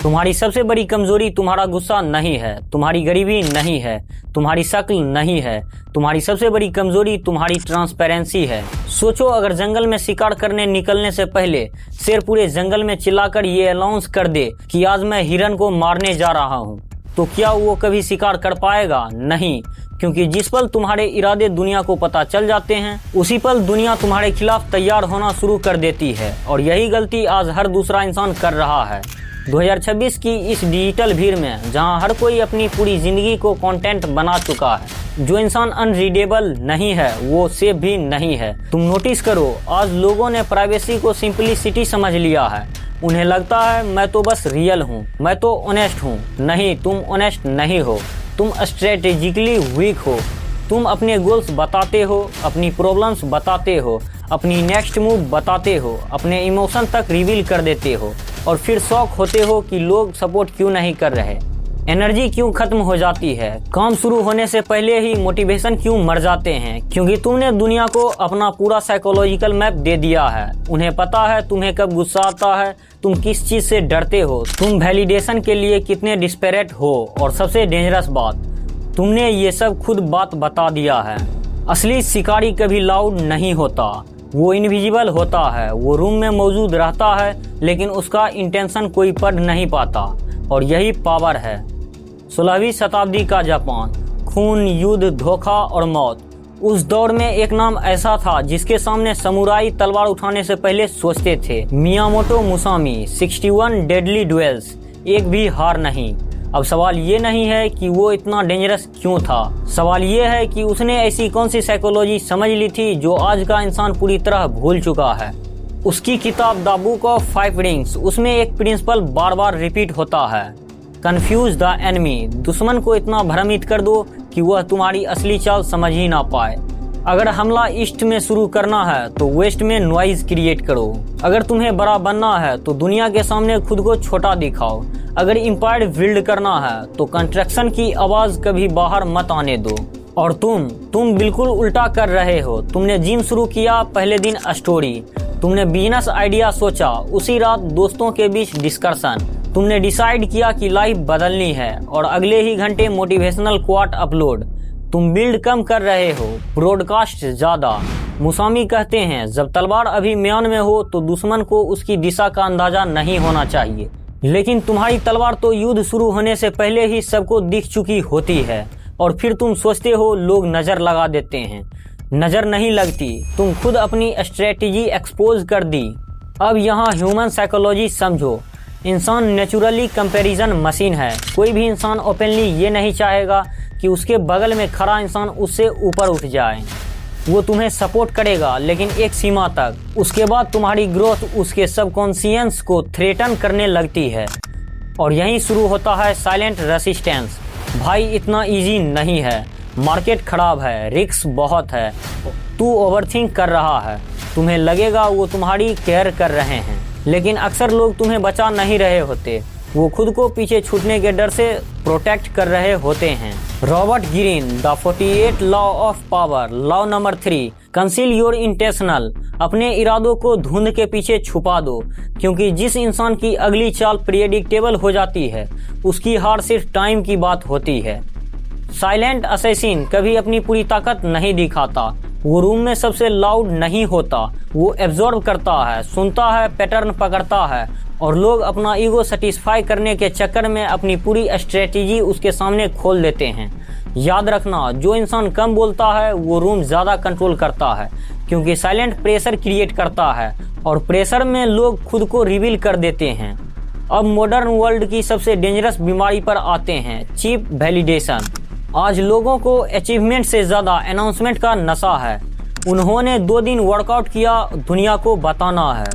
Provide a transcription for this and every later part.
तुम्हारी सबसे बड़ी कमजोरी तुम्हारा गुस्सा नहीं है, तुम्हारी गरीबी नहीं है, तुम्हारी शक्ल नहीं है। तुम्हारी सबसे बड़ी कमजोरी तुम्हारी ट्रांसपेरेंसी है। सोचो, अगर जंगल में शिकार करने निकलने से पहले शेर पूरे जंगल में चिल्लाकर ये अनाउंस कर दे कि आज मैं हिरन को मारने जा रहा हूँ, तो क्या वो कभी शिकार कर पाएगा? नहीं, क्योंकि जिस पल तुम्हारे इरादे दुनिया को पता चल जाते हैं, उसी पल दुनिया तुम्हारे खिलाफ तैयार होना शुरू कर देती है। और यही गलती आज हर दूसरा इंसान कर रहा है। 2026 की इस डिजिटल भीड़ में जहां हर कोई अपनी पूरी जिंदगी को कंटेंट बना चुका है, जो इंसान अनरीडेबल नहीं है वो सेफ भी नहीं है। तुम नोटिस करो, आज लोगों ने प्राइवेसी को सिंपलिसिटी समझ लिया है। उन्हें लगता है मैं तो बस रियल हूँ, मैं तो ऑनेस्ट हूँ। नहीं, तुम ऑनेस्ट नहीं हो, तुम स्ट्रेटेजिकली वीक हो। तुम अपने गोल्स बताते हो, अपनी प्रॉब्लम्स बताते हो, अपनी नेक्स्ट मूव बताते हो, अपने इमोशन तक रिवील कर देते हो और फिर शॉक होते हो कि लोग सपोर्ट क्यों नहीं कर रहे, एनर्जी क्यों खत्म हो जाती है, काम शुरू होने से पहले ही मोटिवेशन क्यों मर जाते हैं। क्योंकि तुमने दुनिया को अपना पूरा साइकोलॉजिकल मैप दे दिया है। उन्हें पता है तुम्हें कब गुस्सा आता है, तुम किस चीज से डरते हो, तुम वैलिडेशन के लिए कितने डिस्पेरेट हो, और सबसे डेंजरस बात, तुमने ये सब खुद बात बता दिया है। असली शिकारी कभी लाउड नहीं होता, वो इनविजिबल होता है। वो रूम में मौजूद रहता है लेकिन उसका इंटेंशन कोई पढ़ नहीं पाता, और यही पावर है। 16वीं शताब्दी का जापान, खून, युद्ध, धोखा और मौत। उस दौर में एक नाम ऐसा था जिसके सामने समुराई तलवार उठाने से पहले सोचते थे, मियामोटो मुसामी। 61 डेडली ड्यूल्स, एक भी हार नहीं। अब सवाल ये नहीं है कि वो इतना डेंजरस क्यों था, सवाल ये है कि उसने ऐसी कौन सी साइकोलॉजी समझ ली थी जो आज का इंसान पूरी तरह भूल चुका है। उसकी किताब द बुक ऑफ 5 रिंग्स, उसमें एक प्रिंसिपल बार बार रिपीट होता है, कंफ्यूज द एनिमी। दुश्मन को इतना भ्रमित कर दो कि वह तुम्हारी असली चाल समझ ही ना पाए। अगर हमला ईस्ट में शुरू करना है तो वेस्ट में नॉइज क्रिएट करो। अगर तुम्हें बड़ा बनना है तो दुनिया के सामने खुद को छोटा दिखाओ। अगर एम्पायर बिल्ड करना है तो कंस्ट्रक्शन की आवाज कभी बाहर मत आने दो। और तुम बिल्कुल उल्टा कर रहे हो। तुमने जिम शुरू किया, पहले दिन स्टोरी। तुमने बिजनेस आइडिया सोचा, उसी रात दोस्तों के बीच डिस्कशन। तुमने डिसाइड किया कि लाइफ बदलनी है और अगले ही घंटे मोटिवेशनल क्वाट अपलोड। तुम बिल्ड कम कर रहे हो, ब्रॉडकास्ट ज्यादा। मुसामी कहते हैं, जब तलवार अभी म्यान में हो तो दुश्मन को उसकी दिशा का अंदाजा नहीं होना चाहिए, लेकिन तुम्हारी तलवार तो युद्ध शुरू होने से पहले ही सबको दिख चुकी होती है। और फिर तुम सोचते हो लोग नजर लगा देते हैं। नजर नहीं लगती, तुम खुद अपनी स्ट्रेटेजी एक्सपोज कर दी। अब यहाँ ह्यूमन साइकोलॉजी समझो। इंसान नेचुरली कंपैरिजन मशीन है। कोई भी इंसान ओपनली ये नहीं चाहेगा कि उसके बगल में खड़ा इंसान उससे ऊपर उठ जाए। वो तुम्हें सपोर्ट करेगा लेकिन एक सीमा तक। उसके बाद तुम्हारी ग्रोथ उसके सबकॉन्शियस को थ्रेटन करने लगती है। और यहीं शुरू होता है साइलेंट रेसिस्टेंस। भाई इतना इजी नहीं है, मार्केट खराब है, रिस्क बहुत है, तू ओवरथिंक कर रहा है। तुम्हें लगेगा वो तुम्हारी केयर कर रहे हैं, लेकिन अक्सर लोग तुम्हें बचा नहीं रहे होते। वो खुद को पीछे छूटने के डर से प्रोटेक्ट कर रहे होते हैं। Robert Greene, the 48 law of power, law number 3, conceal your intentional. अपने इरादों को धुंध के पीछे छुपा दो, क्योंकि जिस इंसान की अगली चाल प्रेडिक्टेबल हो जाती है उसकी हार सिर्फ टाइम की बात होती है। साइलेंट असैसिन कभी अपनी पूरी ताकत नहीं दिखाता। वो रूम में सबसे लाउड नहीं होता, वो एब्जॉर्ब करता है, सुनता है, पैटर्न पकड़ता है, और लोग अपना ईगो सेटिस्फाई करने के चक्कर में अपनी पूरी स्ट्रेटेजी उसके सामने खोल देते हैं। याद रखना, जो इंसान कम बोलता है वो रूम ज़्यादा कंट्रोल करता है, क्योंकि साइलेंट प्रेशर क्रिएट करता है और प्रेशर में लोग खुद को रिवील कर देते हैं। अब मॉडर्न वर्ल्ड की सबसे डेंजरस बीमारी पर आते हैं, चीप वैलिडेशन। आज लोगों को अचीवमेंट से ज़्यादा अनाउंसमेंट का नशा है। उन्होंने 2 दिन वर्कआउट किया, दुनिया को बताना है।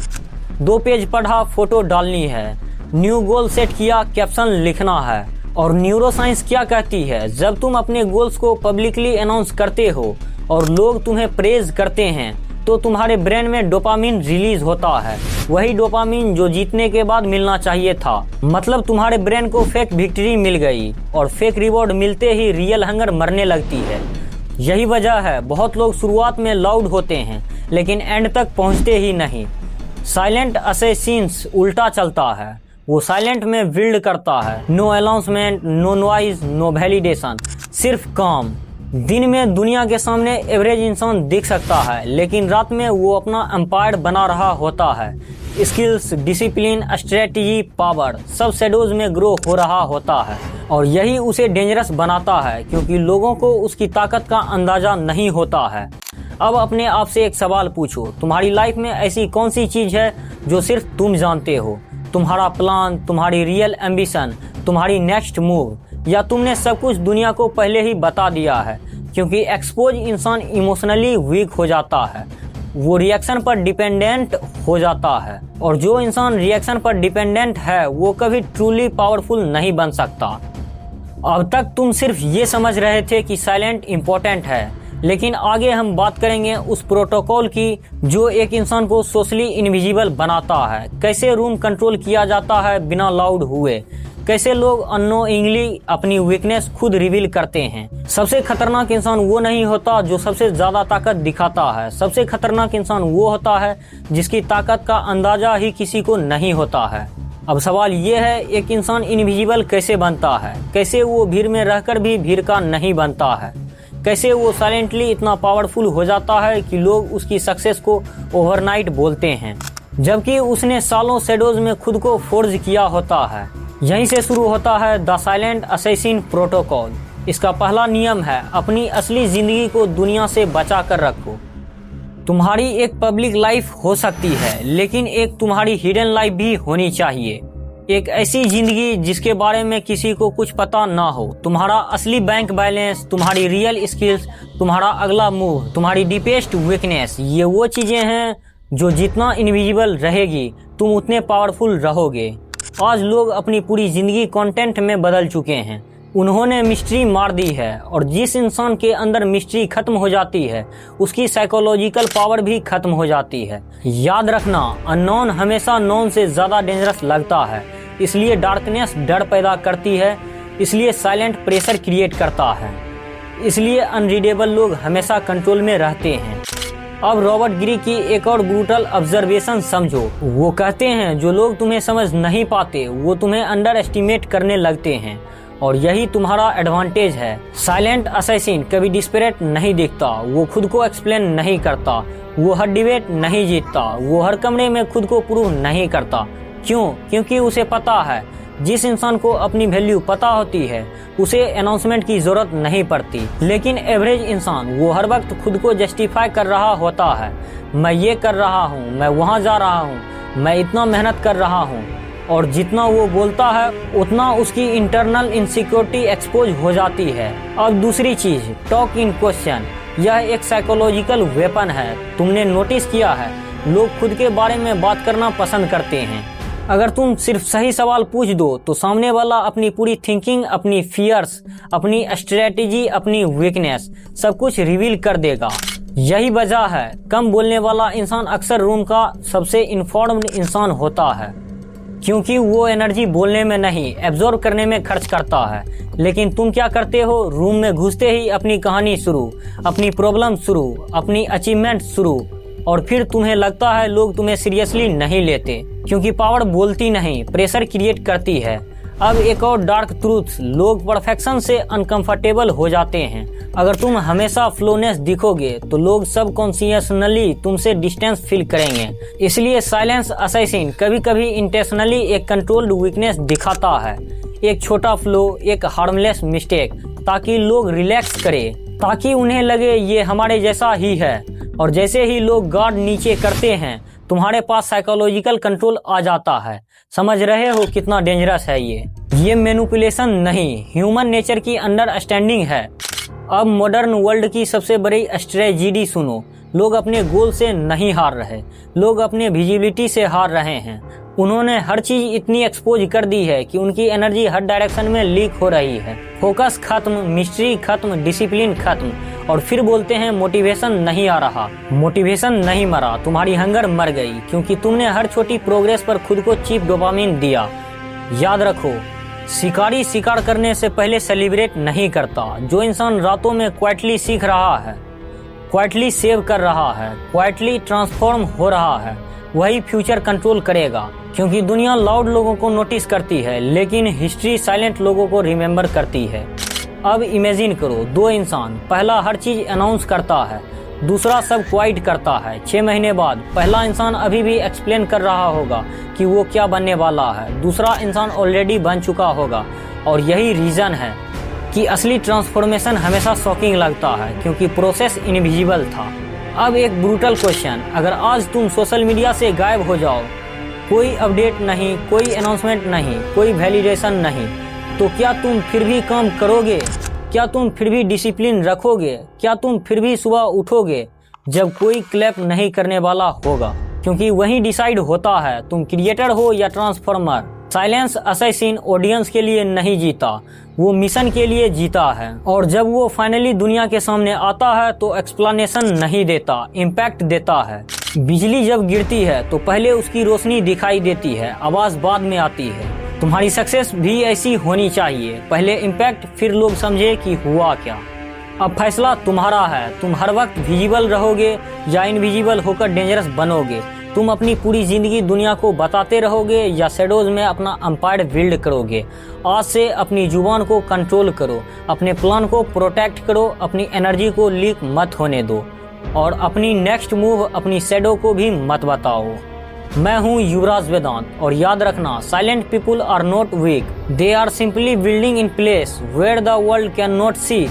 2 पेज पढ़ा, फोटो डालनी है। न्यू गोल सेट किया, कैप्शन लिखना है। और न्यूरोसाइंस क्या कहती है, जब तुम अपने गोल्स को पब्लिकली अनाउंस करते हो और लोग तुम्हें प्रेज करते हैं तो तुम्हारे ब्रेन में डोपामिन रिलीज होता है, वही डोपामिन जो जीतने के बाद मिलना चाहिए था। मतलब तुम्हारे ब्रेन को फेक विक्ट्री मिल गई और फेक रिवॉर्ड मिलते ही रियल हंगर मरने लगती है। यही वजह है बहुत लोग शुरुआत में लाउड होते हैं लेकिन एंड तक पहुंचते ही नहीं। साइलेंट असैसिन्स उल्टा चलता है। वो साइलेंट में बिल्ड करता है। No announcement, no noise, no validation, सिर्फ काम। दिन में दुनिया के सामने एवरेज इंसान दिख सकता है, लेकिन रात में वो अपना एम्पायर बना रहा होता है। स्किल्स, डिसिप्लिन, स्ट्रेटजी, पावर सब शैडोज में ग्रो हो रहा होता है और यही उसे डेंजरस बनाता है, क्योंकि लोगों को उसकी ताकत का अंदाजा नहीं होता है। अब अपने आप से एक सवाल पूछो, तुम्हारी लाइफ में ऐसी कौन सी चीज है जो सिर्फ तुम जानते हो? तुम्हारा प्लान, तुम्हारी रियल एम्बिशन, तुम्हारी नेक्स्ट मूव, या तुमने सब कुछ दुनिया को पहले ही बता दिया है? क्योंकि एक्सपोज इंसान इमोशनली वीक हो जाता है, वो रिएक्शन पर डिपेंडेंट हो जाता है, और जो इंसान रिएक्शन पर डिपेंडेंट है वो कभी ट्रूली पावरफुल नहीं बन सकता। अब तक तुम सिर्फ ये समझ रहे थे कि साइलेंट इम्पोर्टेंट है, लेकिन आगे हम बात करेंगे उस प्रोटोकॉल की जो एक इंसान को सोशली इनविजिबल बनाता है। कैसे रूम कंट्रोल किया जाता है बिना लाउड हुए, कैसे लोग अननोइंगली अपनी वीकनेस खुद रिवील करते हैं। सबसे खतरनाक इंसान वो नहीं होता जो सबसे ज्यादा ताकत दिखाता है, सबसे खतरनाक इंसान वो होता है जिसकी ताकत का अंदाजा ही किसी को नहीं होता है। अब सवाल ये है, एक इंसान इनविजिबल कैसे बनता है? कैसे वो भीड़ में रहकर भी भीड़ का नहीं बनता है? कैसे वो साइलेंटली इतना पावरफुल हो जाता है कि लोग उसकी सक्सेस को ओवरनाइट बोलते हैं, जबकि उसने सालों शैडोज में खुद को फोर्ज किया होता है? यहीं से शुरू होता है द साइलेंट असैसिन प्रोटोकॉल। इसका पहला नियम है, अपनी असली जिंदगी को दुनिया से बचा कर रखो। तुम्हारी एक पब्लिक लाइफ हो सकती है, लेकिन एक तुम्हारी हिडन लाइफ भी होनी चाहिए। एक ऐसी जिंदगी जिसके बारे में किसी को कुछ पता ना हो। तुम्हारा असली बैंक बैलेंस, तुम्हारी रियल स्किल्स, तुम्हारा अगला मूव, तुम्हारी डीपेस्ट वीकनेस, ये वो चीजें हैं जो जितना इनविजिबल रहेगी तुम उतने पावरफुल रहोगे। आज लोग अपनी पूरी जिंदगी कंटेंट में बदल चुके हैं। उन्होंने मिस्ट्री मार दी है, और जिस इंसान के अंदर मिस्ट्री खत्म हो जाती है उसकी साइकोलॉजिकल पावर भी खत्म हो जाती है। याद रखना, अननोन हमेशा नोन से ज्यादा डेंजरस लगता है, इसलिए डार्कनेस डर पैदा करती है, इसलिए साइलेंट प्रेशर क्रिएट करता है, इसलिए अनरीडेबल लोग हमेशा कंट्रोल में रहते हैं। अब रॉबर्ट ग्री की एक और ब्रूटल ऑब्जर्वेशन समझो। वो कहते हैं जो लोग तुम्हें समझ नहीं पाते वो तुम्हें अंडर एस्टिमेट करने लगते हैं, और यही तुम्हारा एडवांटेज है। साइलेंट असैसिन कभी डिस्परेट नहीं दिखता, वो खुद को एक्सप्लेन नहीं करता, वो हर डिबेट नहीं जीतता, वो हर कमरे में खुद को प्रूव नहीं करता। क्यों? क्योंकि उसे पता है जिस इंसान को अपनी वैल्यू पता होती है उसे अनाउंसमेंट की जरूरत नहीं पड़ती। लेकिन एवरेज इंसान वो हर वक्त खुद को जस्टिफाई कर रहा होता है, मैं ये कर रहा हूँ, मैं वहाँ जा रहा हूँ, मैं इतना मेहनत कर रहा हूँ, और जितना वो बोलता है उतना उसकी इंटरनल इनसिक्योरिटी एक्सपोज हो जाती है। अब दूसरी चीज, टॉक इन क्वेश्चन। यह एक साइकोलॉजिकल वेपन है। तुमने नोटिस किया है लोग खुद के बारे में बात करना पसंद करते हैं। अगर तुम सिर्फ सही सवाल पूछ दो तो सामने वाला अपनी पूरी थिंकिंग, अपनी फियर्स, अपनी स्ट्रेटेजी, अपनी वीकनेस सब कुछ रिवील कर देगा। यही वजह है कम बोलने वाला इंसान अक्सर रूम का सबसे इन्फॉर्म्ड इंसान होता है, क्योंकि वो एनर्जी बोलने में नहीं एब्जॉर्ब करने में खर्च करता है। लेकिन तुम क्या करते हो? रूम में घुसते ही अपनी कहानी शुरू, अपनी प्रॉब्लम शुरू, अपनी अचीवमेंट शुरू, और फिर तुम्हें लगता है लोग तुम्हें सीरियसली नहीं लेते, क्योंकि पावर बोलती नहीं, प्रेशर क्रिएट करती है। अब एक और डार्क ट्रूथ, लोग परफेक्शन से अनकंफर्टेबल हो जाते हैं। अगर तुम हमेशा फ्लोनेस दिखोगे तो लोग सबकॉन्शियसली तुमसे डिस्टेंस फील करेंगे। इसलिए साइलेंस असैसिन कभी कभी इंटेंशनली एक कंट्रोल्ड वीकनेस दिखाता है, एक छोटा फ्लो, एक हार्मलेस मिस्टेक, ताकि लोग रिलैक्स करें, ताकि उन्हें लगे ये हमारे जैसा ही है। और जैसे ही लोग गार्ड नीचे करते हैं तुम्हारे पास साइकोलॉजिकल कंट्रोल आ जाता है। समझ रहे हो कितना डेंजरस है ये मैनिपुलेशन नहीं, ह्यूमन नेचर की अंडरस्टैंडिंग है। अब मॉडर्न वर्ल्ड की सबसे बड़ी स्ट्रेटजी सुनो, लोग अपने गोल से नहीं हार रहे, लोग अपने विजिबिलिटी से हार रहे हैं। उन्होंने हर चीज इतनी एक्सपोज कर दी है कि उनकी एनर्जी हर डायरेक्शन में लीक हो रही है। फोकस खत्म, मिस्ट्री खत्म, डिसिप्लिन खत्म, और फिर बोलते हैं मोटिवेशन नहीं आ रहा। मोटिवेशन नहीं मरा, तुम्हारी हंगर मर गई, क्योंकि तुमने हर छोटी प्रोग्रेस पर खुद को चीप डोपामिन दिया। याद रखो, शिकारी शिकार करने से पहले सेलिब्रेट नहीं करता। जो इंसान रातों में क्वाइटली सीख रहा है, क्वाइटली सेव कर रहा है, क्वाइटली ट्रांसफॉर्म हो रहा है, वही फ्यूचर कंट्रोल करेगा, क्योंकि दुनिया लाउड लोगों को नोटिस करती है लेकिन हिस्ट्री साइलेंट लोगों को रिमेम्बर करती है। अब इमेजिन करो, दो इंसान, पहला हर चीज अनाउंस करता है, दूसरा सब क्वाइट करता है। 6 महीने बाद पहला इंसान अभी भी एक्सप्लेन कर रहा होगा कि वो क्या बनने वाला है, दूसरा इंसान ऑलरेडी बन चुका होगा। और यही रीजन है कि असली ट्रांसफॉर्मेशन हमेशा शॉकिंग लगता है, क्योंकि प्रोसेस इनविजिबल था। अब एक ब्रूटल क्वेश्चन, अगर आज तुम सोशल मीडिया से गायब हो जाओ, कोई अपडेट नहीं, कोई अनाउंसमेंट नहीं, कोई वैलिडेशन नहीं, तो क्या तुम फिर भी काम करोगे? क्या तुम फिर भी डिसिप्लिन रखोगे? क्या तुम फिर भी सुबह उठोगे जब कोई क्लैप नहीं करने वाला होगा? क्योंकि वही डिसाइड होता है तुम क्रिएटर हो या ट्रांसफॉर्मर। साइलेंस असैसिन ऑडियंस के लिए नहीं जीता, वो मिशन के लिए जीता है। और जब वो फाइनली दुनिया के सामने आता है तो एक्सप्लेनेशन नहीं देता, इम्पैक्ट देता है। बिजली जब गिरती है तो पहले उसकी रोशनी दिखाई देती है, आवाज बाद में आती है। तुम्हारी सक्सेस भी ऐसी होनी चाहिए, पहले इम्पैक्ट फिर लोग समझे कि हुआ क्या। अब फैसला तुम्हारा है, तुम हर वक्त विजिबल रहोगे या इनविजिबल होकर डेंजरस बनोगे। तुम अपनी पूरी जिंदगी दुनिया को बताते रहोगे या शैडोज में अपना अंपायर बिल्ड करोगे। आज से अपनी जुबान को कंट्रोल करो, अपने प्लान को प्रोटेक्ट करो, अपनी एनर्जी को लीक मत होने दो और अपनी नेक्स्ट मूव अपनी शैडो को भी मत बताओ। मैं हूं युवराज वेदांत और याद रखना, silent people are not weak, they are simply building in place where the world can not see.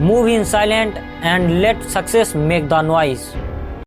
Move in silent and let success make the noise.